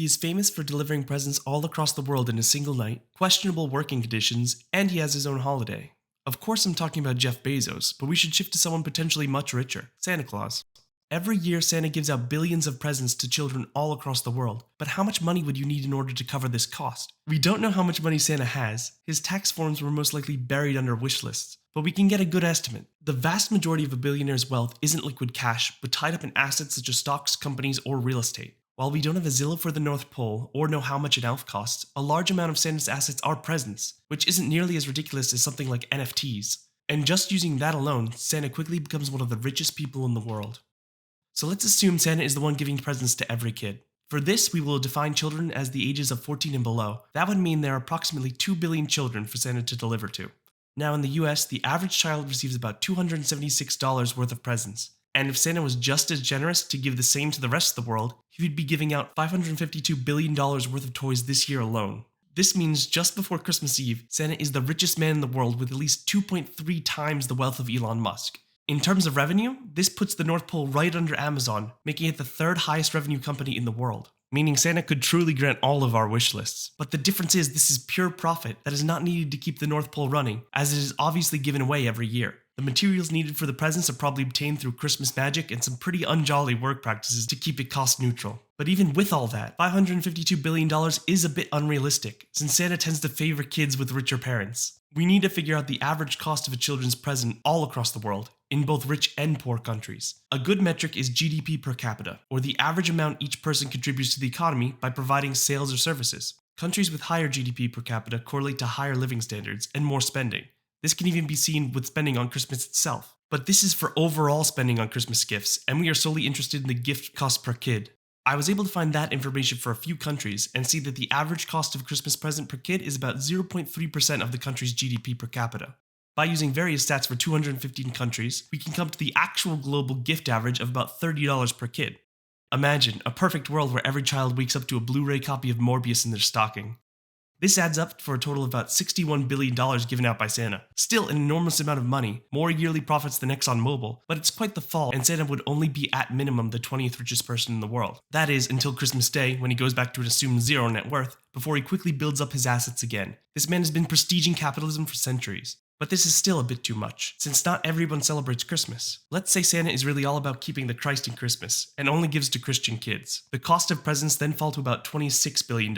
He is famous for delivering presents all across the world in a single night, questionable working conditions, and he has his own holiday. Of course, I'm talking about Jeff Bezos, but we should shift to someone potentially much richer, Santa Claus. Every year, Santa gives out billions of presents to children all across the world, but how much money would you need in order to cover this cost? We don't know how much money Santa has. His tax forms were most likely buried under wish lists, but we can get a good estimate. The vast majority of a billionaire's wealth isn't liquid cash, but tied up in assets such as stocks, companies, or real estate. While we don't have a Zillow for the North Pole or know how much an elf costs, a large amount of Santa's assets are presents, which isn't nearly as ridiculous as something like NFTs. And just using that alone, Santa quickly becomes one of the richest people in the world. So let's assume Santa is the one giving presents to every kid. For this, we will define children as the ages of 14 and below. That would mean there are approximately 2 billion children for Santa to deliver to. Now in the US, the average child receives about $276 worth of presents. And if Santa was just as generous to give the same to the rest of the world, he would be giving out $552 billion worth of toys this year alone. This means just before Christmas Eve, Santa is the richest man in the world with at least 2.3 times the wealth of Elon Musk. In terms of revenue, this puts the North Pole right under Amazon, making it the third highest revenue company in the world. Meaning Santa could truly grant all of our wish lists. But the difference is this is pure profit that is not needed to keep the North Pole running, as it is obviously given away every year. The materials needed for the presents are probably obtained through Christmas magic and some pretty unjolly work practices to keep it cost neutral. But even with all that, $552 billion is a bit unrealistic, since Santa tends to favor kids with richer parents. We need to figure out the average cost of a children's present all across the world, in both rich and poor countries. A good metric is GDP per capita, or the average amount each person contributes to the economy by providing sales or services. Countries with higher GDP per capita correlate to higher living standards and more spending. This can even be seen with spending on Christmas itself. But this is for overall spending on Christmas gifts, and we are solely interested in the gift cost per kid. I was able to find that information for a few countries and see that the average cost of a Christmas present per kid is about 0.3% of the country's GDP per capita. By using various stats for 215 countries, we can come to the actual global gift average of about $30 per kid. Imagine a perfect world where every child wakes up to a Blu-ray copy of Morbius in their stocking. This adds up for a total of about $61 billion given out by Santa. Still an enormous amount of money, more yearly profits than ExxonMobil, but it's quite the fall, and Santa would only be at minimum the 20th richest person in the world. That is, until Christmas Day, when he goes back to an assumed zero net worth, before he quickly builds up his assets again. This man has been prestiging capitalism for centuries. But this is still a bit too much, since not everyone celebrates Christmas. Let's say Santa is really all about keeping the Christ in Christmas, and only gives to Christian kids. The cost of presents then fall to about $26 billion,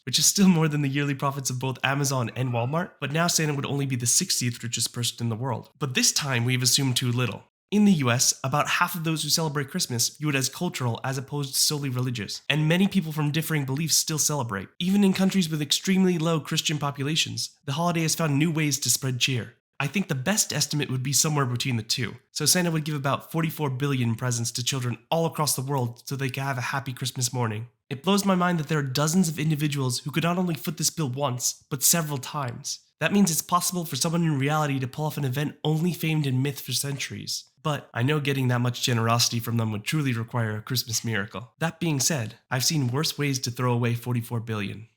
which is still more than the yearly profits of both Amazon and Walmart, but now Santa would only be the 60th richest person in the world. But this time we've assumed too little. In the US, about half of those who celebrate Christmas view it as cultural as opposed to solely religious, and many people from differing beliefs still celebrate. Even in countries with extremely low Christian populations, the holiday has found new ways to spread cheer. I think the best estimate would be somewhere between the two. So Santa would give about 44 billion presents to children all across the world so they could have a happy Christmas morning. It blows my mind that there are dozens of individuals who could not only foot this bill once, but several times. That means it's possible for someone in reality to pull off an event only famed in myth for centuries. But I know getting that much generosity from them would truly require a Christmas miracle. That being said, I've seen worse ways to throw away 44 billion.